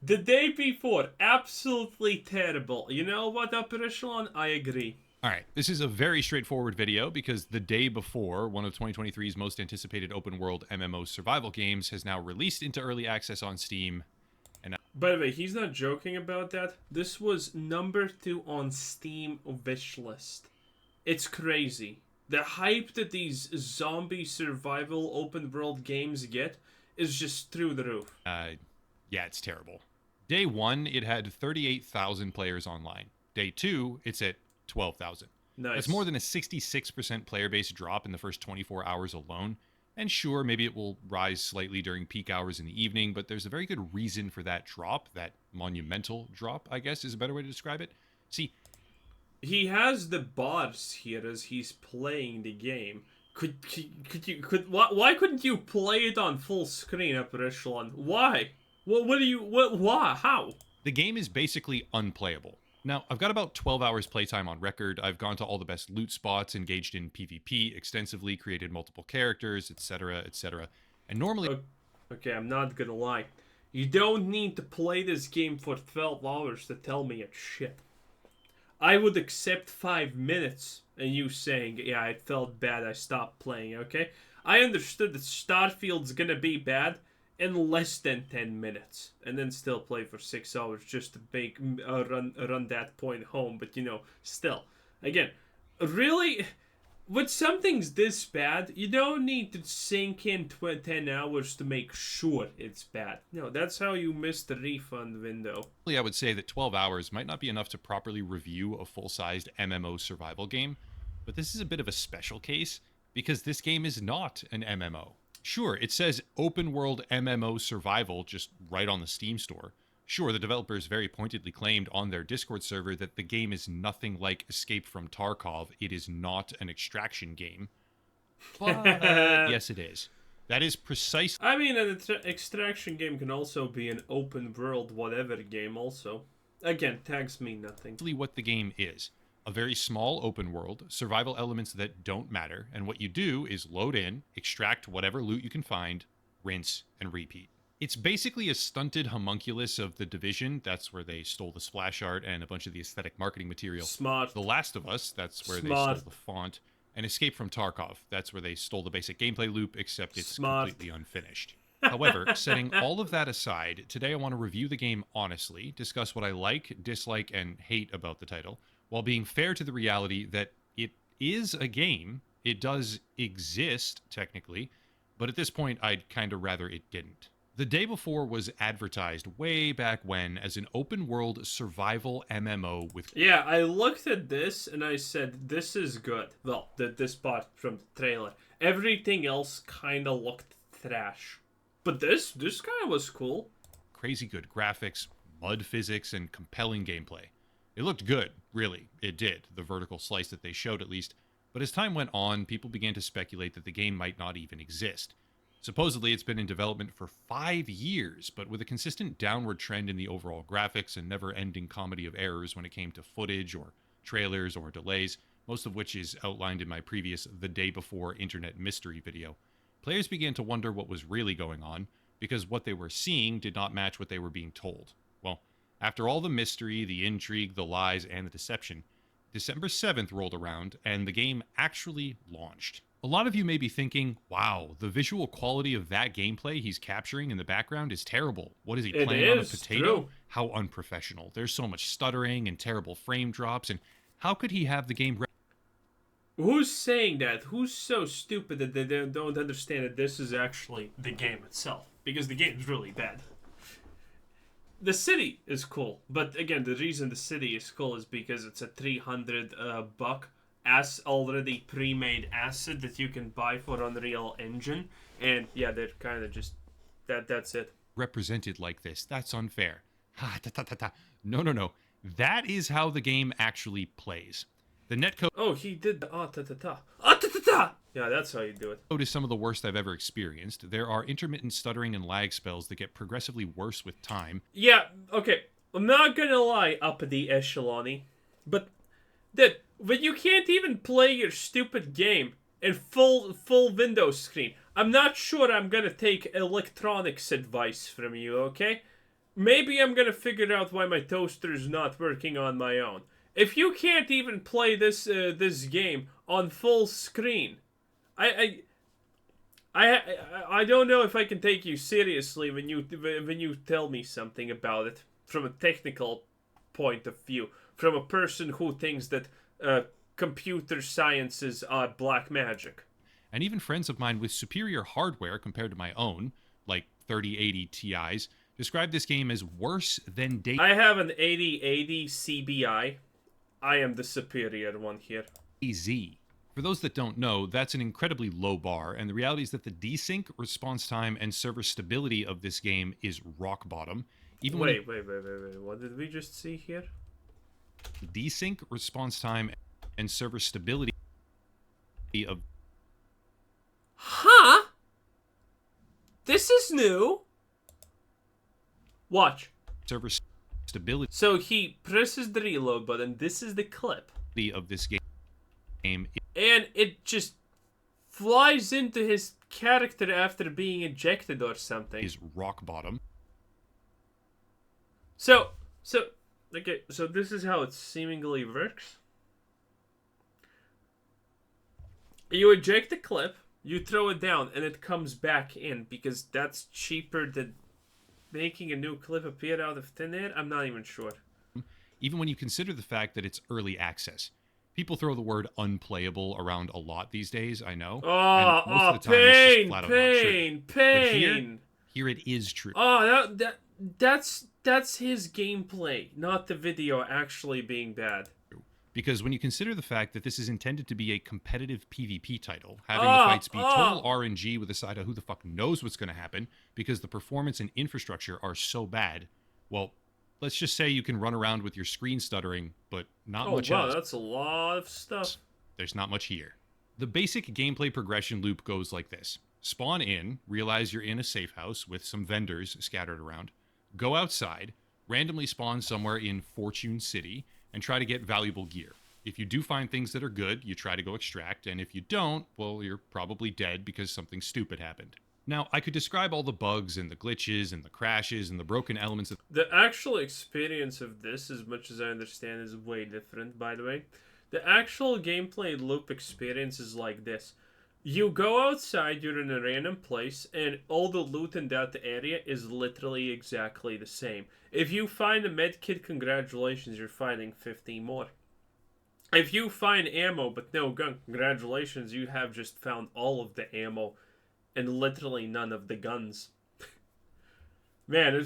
The day before, absolutely terrible. You know what, Upper Echelon? I agree. All right, this is a very straightforward video because the day before, one of 2023's most anticipated open world MMO survival games has now released into early access on Steam. And By the way, he's not joking about that. This was number 2 on Steam wish list. It's crazy. The hype that these zombie survival open world games get is just through the roof. yeah, it's terrible. Day 1, it had 38,000 players online. Day 2, it's at 12,000. Nice. That's more than a 66% player base drop in the first 24 hours alone. And sure, maybe it will rise slightly during peak hours in the evening, but there's a very good reason for that drop, that monumental drop, I guess is a better way to describe it. See, he has the bars here as he's playing the game. Why couldn't you play it on full screen, Upper Echelon? Why? Why? How? the game is basically unplayable. Now, I've got about 12 hours playtime on record. I've gone to all the best loot spots, engaged in PvP extensively, created multiple characters, etc., etc. And normally... Okay, I'm not gonna lie. You don't need to play this game for 12 hours to tell me it's shit. I would accept 5 minutes and you saying, yeah, it felt bad, I stopped playing, okay? I understood that Starfield's gonna be bad in less than 10 minutes. And then still play for 6 hours just to make run that point home. But, you know, still. Again, really... When something's this bad, you don't need to sink in 10 hours to make sure it's bad. No, that's how you miss the refund window. I would say that 12 hours might not be enough to properly review a full-sized MMO survival game, but this is a bit of a special case because this game is not an MMO. Sure, it says open world MMO survival just right on the Steam store. Sure, the developers very pointedly claimed on their Discord server that the game is nothing like Escape from Tarkov. It is not an extraction game. But yes, it is. That is precise. I mean, an extraction game can also be an open world whatever game also. Again, tags mean nothing. What the game is. A very small open world, survival elements that don't matter, and what you do is load in, extract whatever loot you can find, rinse, and repeat. It's basically a stunted homunculus of The Division. That's where they stole the splash art and a bunch of the aesthetic marketing material. Smart. The Last of Us, that's where they stole the font. And Escape from Tarkov, that's where they stole the basic gameplay loop, except it's completely unfinished. However, setting all of that aside, today I want to review the game honestly, discuss what I like, dislike, and hate about the title, while being fair to the reality that it is a game. It does exist, technically, but at this point, I'd kind of rather it didn't. The Day Before was advertised way back when as an open-world survival MMO with... Yeah, I looked at this and I said, this is good. Well, this part from the trailer. Everything else kind of looked trash. But this kind of was cool. Crazy good graphics, mud physics, and compelling gameplay. It looked good, really. It did, the vertical slice that they showed at least. But as time went on, people began to speculate that the game might not even exist. Supposedly, it's been in development for 5 years, but with a consistent downward trend in the overall graphics and never-ending comedy of errors when it came to footage or trailers or delays, most of which is outlined in my previous The Day Before Internet Mystery video. Players began to wonder what was really going on, because what they were seeing did not match what they were being told. Well, after all the mystery, the intrigue, the lies, and the deception, December 7th rolled around, and the game actually launched. A lot of you may be thinking, wow, the visual quality of that gameplay he's capturing in the background is terrible. What is he, playing on a potato? True. How unprofessional. There's so much stuttering and terrible frame drops, and how could he have the game... Who's saying that? Who's so stupid that they don't understand that this is actually the game itself? Because the game's really bad. The city is cool, but again, the reason the city is cool is because it's a $300 as already pre-made asset that you can buy for Unreal Engine, and yeah, they're kind of just that's it. Represented like this. That's unfair. No. That is how the game actually plays. The netcode... Oh, he did the Yeah, that's how you do it. Is some of the worst I've ever experienced. There are intermittent stuttering and lag spells that get progressively worse with time. Yeah, okay. I'm not gonna lie, uppity echelon-y, but that when you can't even play your stupid game in full Windows screen, I'm not sure I'm gonna take electronics advice from you, okay? maybe I'm gonna figure out why my toaster's not working on my own. If you can't even play this game on full screen, I I don't know if I can take you seriously when you tell me something about it from a technical point of view, from a person who thinks that computer sciences are black magic. And even friends of mine with superior hardware compared to my own, like 3080 Ti's, describe this game as worse than I have an 8080 CBI. I am the superior one here. DayZ. For those that don't know, that's an incredibly low bar, and the reality is that the desync, response time, and server stability of this game is rock bottom. Even wait. What did we just see here? Desync, response time, and server stability of... Huh? This is new. Watch. Server stability. So he presses the reload button. This is the clip. Of this game. And it just flies into his character after being ejected or something. Is rock bottom. So this is how it seemingly works. You eject the clip, you throw it down, and it comes back in because that's cheaper than making a new clip appear out of thin air. I'm not even sure. Even when you consider the fact that it's early access. People throw the word unplayable around a lot these days, I know. Pain. But here it is true. That's his gameplay, not the video actually being bad. Because when you consider the fact that this is intended to be a competitive PvP title, having the fights be total RNG with a side of who the fuck knows what's going to happen, because the performance and infrastructure are so bad, well, let's just say you can run around with your screen stuttering, but not much else. Oh, wow, that's a lot of stuff. There's not much here. The basic gameplay progression loop goes like this. Spawn in, realize you're in a safe house with some vendors scattered around. Go outside, randomly spawn somewhere in Fortune City, and try to get valuable gear. If you do find things that are good, you try to go extract, and if you don't, well, you're probably dead because something stupid happened. Now, I could describe all the bugs and the glitches and the crashes and the broken elements of... The actual experience of this, as much as I understand, is way different, by the way. The actual gameplay loop experience is like this. You go outside, you're in a random place, and all the loot in that area is literally exactly the same. If you find a medkit, congratulations, you're finding 50 more. If you find ammo but no gun, congratulations, you have just found all of the ammo and literally none of the guns. Man,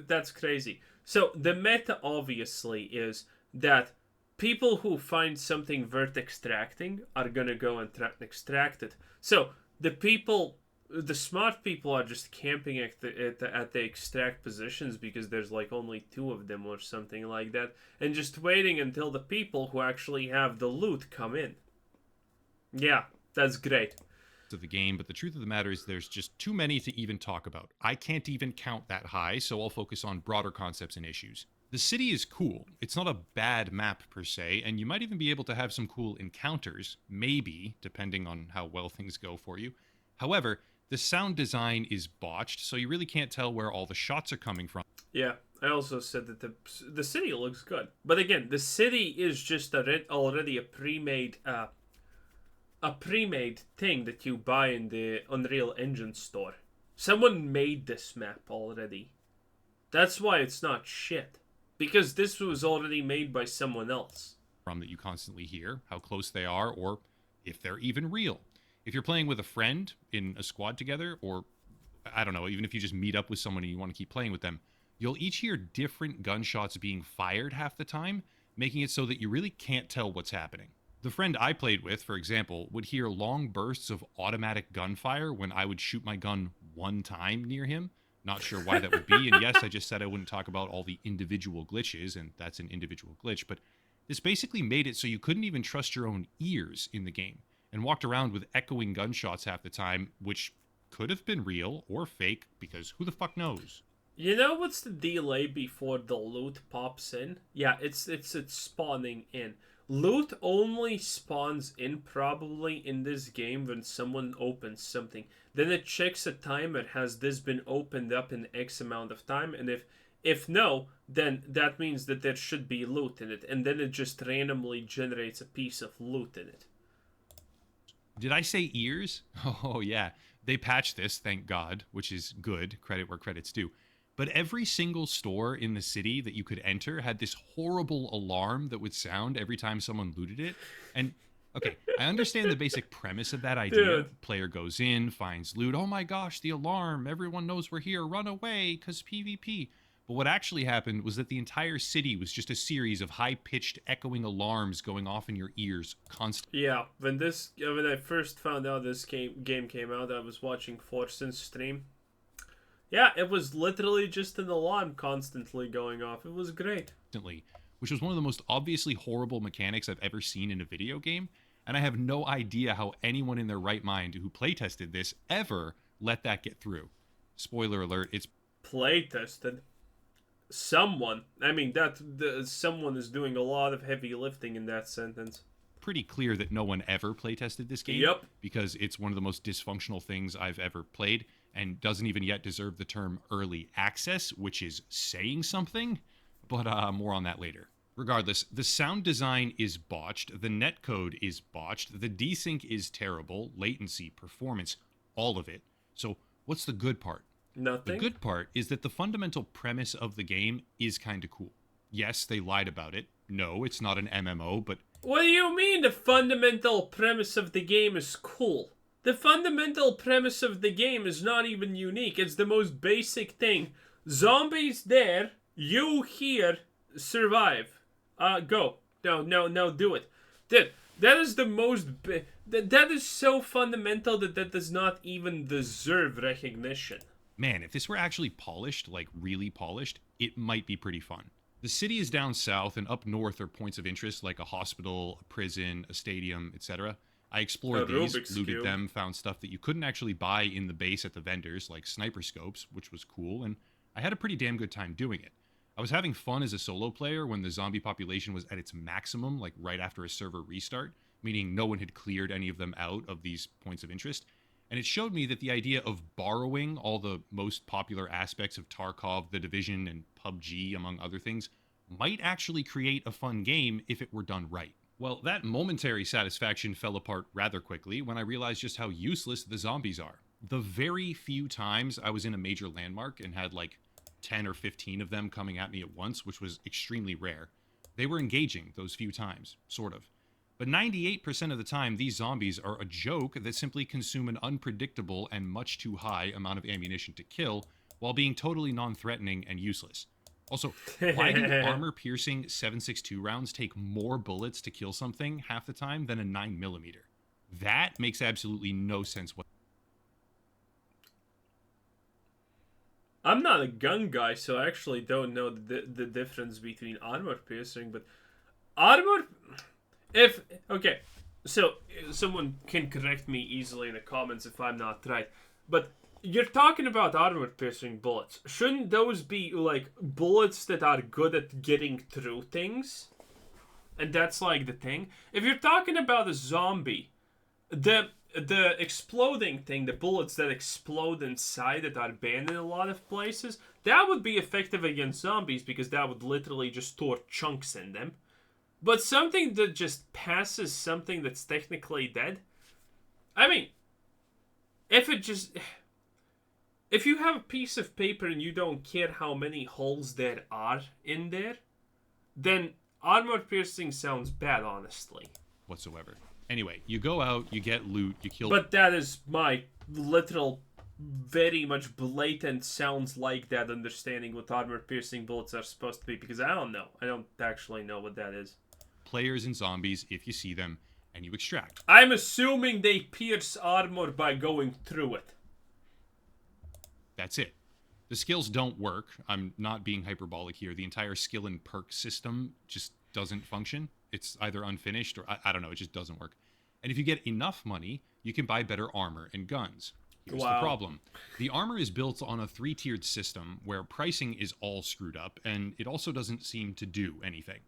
that's crazy. So the meta obviously is that people who find something worth extracting are gonna go and extract it. So the smart people are just camping at the extract positions because there's like only 2 of them or something like that, and just waiting until the people who actually have the loot come in. Yeah, that's great. Of the game, but the truth of the matter is there's just too many to even talk about. I can't even count that high, so I'll focus on broader concepts and issues. The city is cool. It's not a bad map per se, and you might even be able to have some cool encounters, maybe, depending on how well things go for you. However, the sound design is botched, so you really can't tell where all the shots are coming from. Yeah, I also said that the city looks good. But again, the city is just already a pre-made thing that you buy in the Unreal Engine store. Someone made this map already. That's why it's not shit. Because this was already made by someone else. From that you constantly hear, how close they are, or if they're even real. If you're playing with a friend in a squad together, or, I don't know, even if you just meet up with someone and you want to keep playing with them, you'll each hear different gunshots being fired half the time, making it so that you really can't tell what's happening. The friend I played with, for example, would hear long bursts of automatic gunfire when I would shoot my gun one time near him. Not sure why that would be, and yes, I just said I wouldn't talk about all the individual glitches, and that's an individual glitch, but this basically made it so you couldn't even trust your own ears in the game, and walked around with echoing gunshots half the time, which could have been real or fake, because who the fuck knows? You know what's the delay before the loot pops in? Yeah, it's spawning in. Loot only spawns in probably in this game when someone opens something. Then it checks a timer, has this been opened up in X amount of time, and If no, then that means that there should be loot in it, and then it just randomly generates a piece of loot in it. Did I say ears? Oh, yeah. They patched this, thank God, which is good. Credit where credit's due. But every single store in the city that you could enter had this horrible alarm that would sound every time someone looted it. And, okay, I understand the basic premise of that idea. Dude. Player goes in, finds loot. Oh my gosh, the alarm. Everyone knows we're here. Run away, because PvP. But what actually happened was that the entire city was just a series of high-pitched echoing alarms going off in your ears constantly. Yeah, when I first found out this game came out, I was watching Forsen's stream. Yeah, it was literally just an alarm constantly going off. It was great. Which was one of the most obviously horrible mechanics I've ever seen in a video game, and I have no idea how anyone in their right mind who playtested this ever let that get through. Spoiler alert, it's playtested. Someone is doing a lot of heavy lifting in that sentence. pretty clear that no one ever playtested this game. Yep. Because it's one of the most dysfunctional things I've ever played, and doesn't even yet deserve the term early access, which is saying something, but more on that later. Regardless, the sound design is botched, the netcode is botched, the desync is terrible, latency, performance, all of it. So what's the good part? Nothing. The good part is that the fundamental premise of the game is kind of cool. Yes, they lied about it. No, it's not an MMO, but... What do you mean the fundamental premise of the game is cool? The fundamental premise of the game is not even unique. It's the most basic thing. Zombies there, you here, survive. Go. No, do it. Dude, that is the most... that is so fundamental that does not even deserve recognition. Man, if this were actually polished, like really polished, it might be pretty fun. The city is down south, and up north are points of interest like a hospital, a prison, a stadium, etc. I explored these, looted them, found stuff that you couldn't actually buy in the base at the vendors, like sniper scopes, which was cool, and I had a pretty damn good time doing it. I was having fun as a solo player when the zombie population was at its maximum, like right after a server restart, meaning no one had cleared any of them out of these points of interest. And it showed me that the idea of borrowing all the most popular aspects of Tarkov, The Division, and PUBG, among other things, might actually create a fun game if it were done right. Well, that momentary satisfaction fell apart rather quickly when I realized just how useless the zombies are. The very few times I was in a major landmark and had like 10 or 15 of them coming at me at once, which was extremely rare, they were engaging those few times, sort of. But 98% of the time, these zombies are a joke that simply consume an unpredictable and much too high amount of ammunition to kill, while being totally non-threatening and useless. Also, why do armor-piercing 7.62 rounds take more bullets to kill something half the time than a 9mm? That makes absolutely no sense whatsoever. I'm not a gun guy, so I actually don't know the difference between armor-piercing, but armor... Okay, so someone can correct me easily in the comments if I'm not right, but you're talking about armor-piercing bullets. Shouldn't those be, like, bullets that are good at getting through things? And that's, like, the thing. If you're talking about a zombie, the exploding thing, the bullets that explode inside that are banned in a lot of places, that would be effective against zombies because that would literally just tore chunks in them. But something that just passes something that's technically dead? I mean, if you have a piece of paper and you don't care how many holes there are in there, then armor piercing sounds bad, honestly. Whatsoever. Anyway, you go out, you get loot, you kill... But that is my literal, very much blatant sounds like that understanding what armor piercing bullets are supposed to be, because I don't know. I don't actually know what that is. Players and zombies, if you see them, and you extract. I'm assuming they pierce armor by going through it. That's it. The skills don't work. I'm not being hyperbolic here. The entire skill and perk system just doesn't function. It's either unfinished or, I don't know, it just doesn't work. And if you get enough money, you can buy better armor and guns. Here's the problem. The armor is built on a 3-tiered system where pricing is all screwed up, and it also doesn't seem to do anything.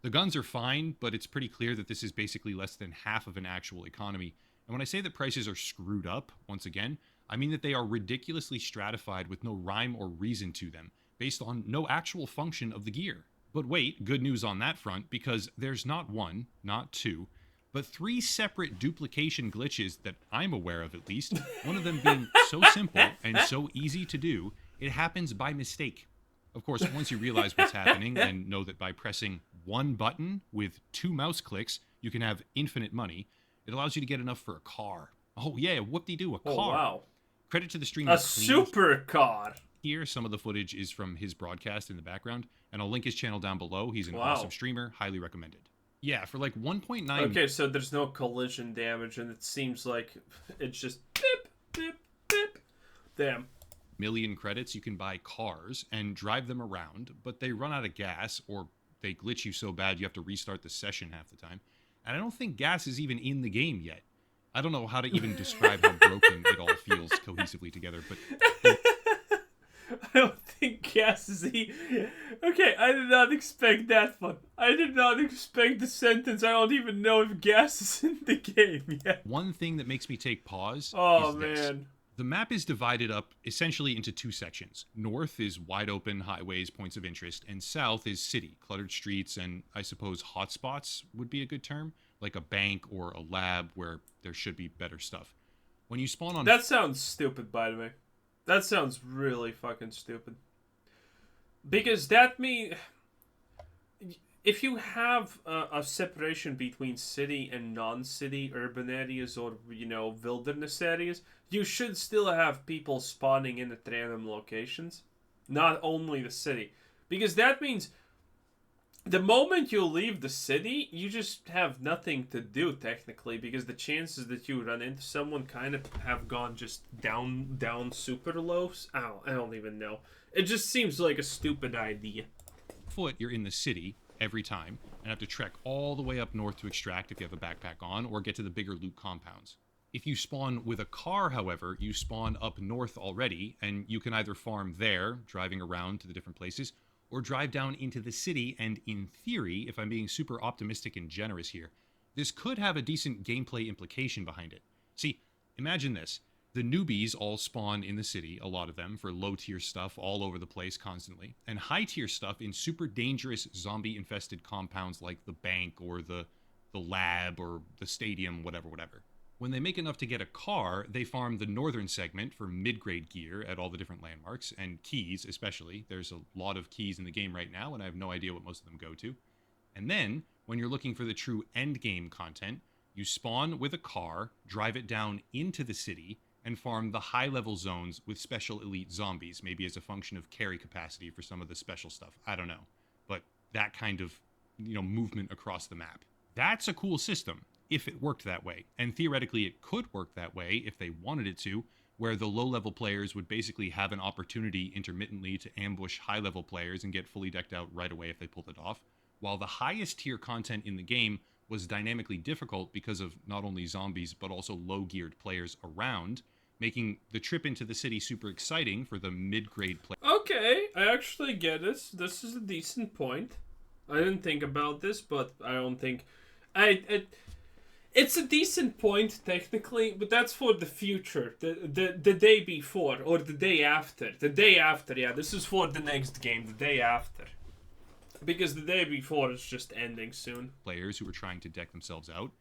The guns are fine, but it's pretty clear that this is basically less than half of an actual economy. And when I say that prices are screwed up, once again, I mean that they are ridiculously stratified with no rhyme or reason to them. based on no actual function of the gear. But wait, good news on that front, because there's not one, not two, but 3 separate duplication glitches that I'm aware of at least, one of them being so simple and so easy to do, it happens by mistake. Of course, once you realize what's happening and know that by pressing one button with 2 mouse clicks, you can have infinite money, it allows you to get enough for a car. Oh yeah, whoop-de-doo, a car. Oh, wow. Credit to the streamer. A supercar. Here, some of the footage is from his broadcast in the background, and I'll link his channel down below. He's an awesome streamer, highly recommended. Yeah, for like 1.9... Okay, so there's no collision damage, and it seems like it's just beep, beep, beep. Damn. Million credits, you can buy cars and drive them around, but they run out of gas, or they glitch you so bad you have to restart the session half the time. And I don't think gas is even in the game yet. I don't know how to even describe how broken it all feels cohesively together, but... I don't think gas is Okay, I did not expect that one. I did not expect the sentence. I don't even know if gas is in the game yet. One thing that makes me take pause is this. Man. The map is divided up essentially into 2 sections. North is wide open highways, points of interest, and south is city, cluttered streets, and I suppose hotspots would be a good term, like a bank or a lab where there should be better stuff. When you spawn on... That sounds stupid, by the way. That sounds really fucking stupid. Because that means... If you have a separation between city and non-city urban areas or, you know, wilderness areas, you should still have people spawning in at random locations. Not only the city. Because that means the moment you leave the city, you just have nothing to do, technically. Because the chances that you run into someone kind of have gone just down super low. I don't even know. It just seems like a stupid idea. Foot, you're in the city every time and have to trek all the way up north to extract if you have a backpack on, or get to the bigger loot compounds. If you spawn with a car, however, you spawn up north already, and you can either farm there, driving around to the different places, or drive down into the city, and in theory, if I'm being super optimistic and generous here, this could have a decent gameplay implication behind it. See, imagine this. The newbies all spawn in the city, a lot of them, for low-tier stuff all over the place constantly, and high-tier stuff in super dangerous zombie-infested compounds like the bank or the lab or the stadium, whatever. When they make enough to get a car, they farm the northern segment for mid-grade gear at all the different landmarks, and keys especially. There's a lot of keys in the game right now, and I have no idea what most of them go to. And then, when you're looking for the true endgame content, you spawn with a car, drive it down into the city, and farm the high-level zones with special elite zombies, maybe as a function of carry capacity for some of the special stuff. I don't know. But that kind of, movement across the map. That's a cool system, if it worked that way. And theoretically, it could work that way if they wanted it to, where the low-level players would basically have an opportunity intermittently to ambush high-level players and get fully decked out right away if they pulled it off, while the highest-tier content in the game was dynamically difficult because of not only zombies, but also low-geared players around, making the trip into the city super exciting for the mid-grade player. Okay, I actually get this. This is a decent point. I didn't think about this, but I don't think... It's a decent point, technically, but that's for the future. The day before, or the day after. The day after, yeah, this is for the next game, the day after. Because the day before is just ending soon. Players who are trying to deck themselves out.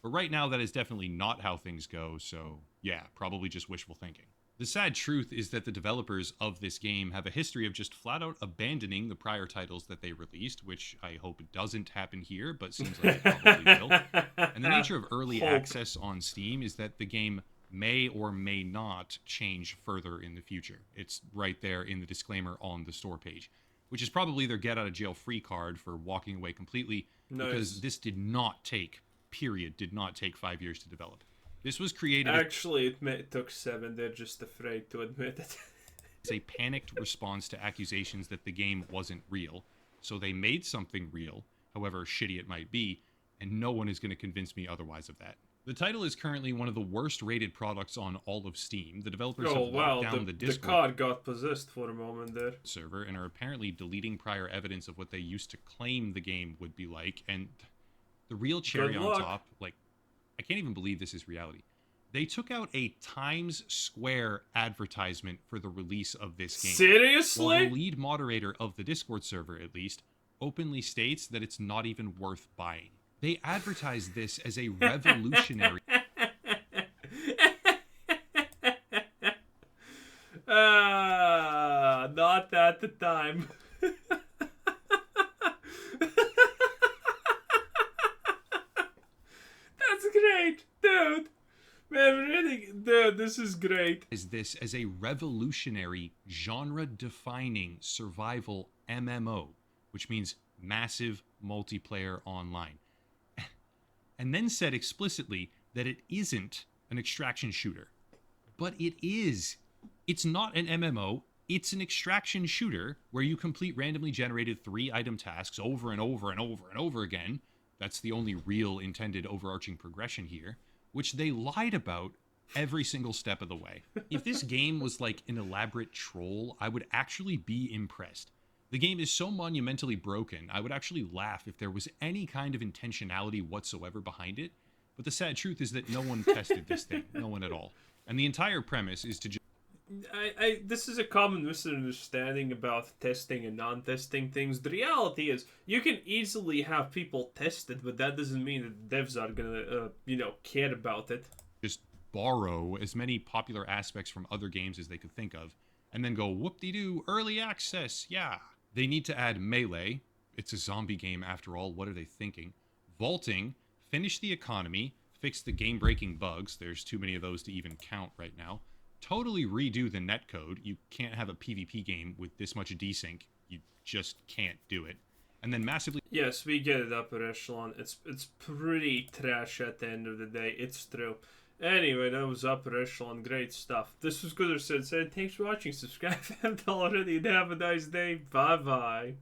But right now, that is definitely not how things go, so yeah, probably just wishful thinking. The sad truth is that the developers of this game have a history of just flat out abandoning the prior titles that they released, which I hope doesn't happen here, but seems like it probably will. And the nature of early access on Steam is that the game may or may not change further in the future. It's right there in the disclaimer on the store page, which is probably their get-out-of-jail-free card for walking away completely, because this did not take 5 years to develop. This was created... Actually, it took 7. They're just afraid to admit it. It's a panicked response to accusations that the game wasn't real. So they made something real, however shitty it might be, and no one is going to convince me otherwise of that. The title is currently one of the worst-rated products on all of Steam. The developers have locked down the Discord the card got possessed for a moment there. Server, and are apparently deleting prior evidence of what they used to claim the game would be like, and... The real cherry on top, I can't even believe this is reality. They took out a Times Square advertisement for the release of this game. Seriously? While the lead moderator of the Discord server, at least, openly states that it's not even worth buying. They advertised this as a revolutionary... Not at the time. That's great, dude. Man, really, dude, this is great. Is this as a revolutionary, genre-defining survival MMO, which means massive multiplayer online. And then said explicitly that it isn't an extraction shooter. But it is. It's not an MMO. It's an extraction shooter where you complete randomly generated 3-item tasks over and over and over and over again. That's the only real intended overarching progression here, which they lied about every single step of the way. If this game was like an elaborate troll, I would actually be impressed. The game is so monumentally broken, I would actually laugh if there was any kind of intentionality whatsoever behind it. But the sad truth is that no one tested this thing. No one at all. And the entire premise is to just... This is a common misunderstanding about testing and non-testing things. The reality is, you can easily have people test it, but that doesn't mean that devs are gonna, care about it. Just borrow as many popular aspects from other games as they could think of, and then go, whoop-de-doo, early access, yeah. They need to add melee. It's a zombie game after all, what are they thinking? Vaulting, finish the economy, fix the game-breaking bugs, there's too many of those to even count right now. Totally redo the netcode. You can't have a PvP game with this much desync. You just can't do it. And then massively... Yes, we get it, upper echelon. It's pretty trash at the end of the day. It's true. Anyway, that was upper echelon. Great stuff. This was Gooder Said. Thanks for watching. Subscribe if you haven't already. Have a nice day. Bye-bye.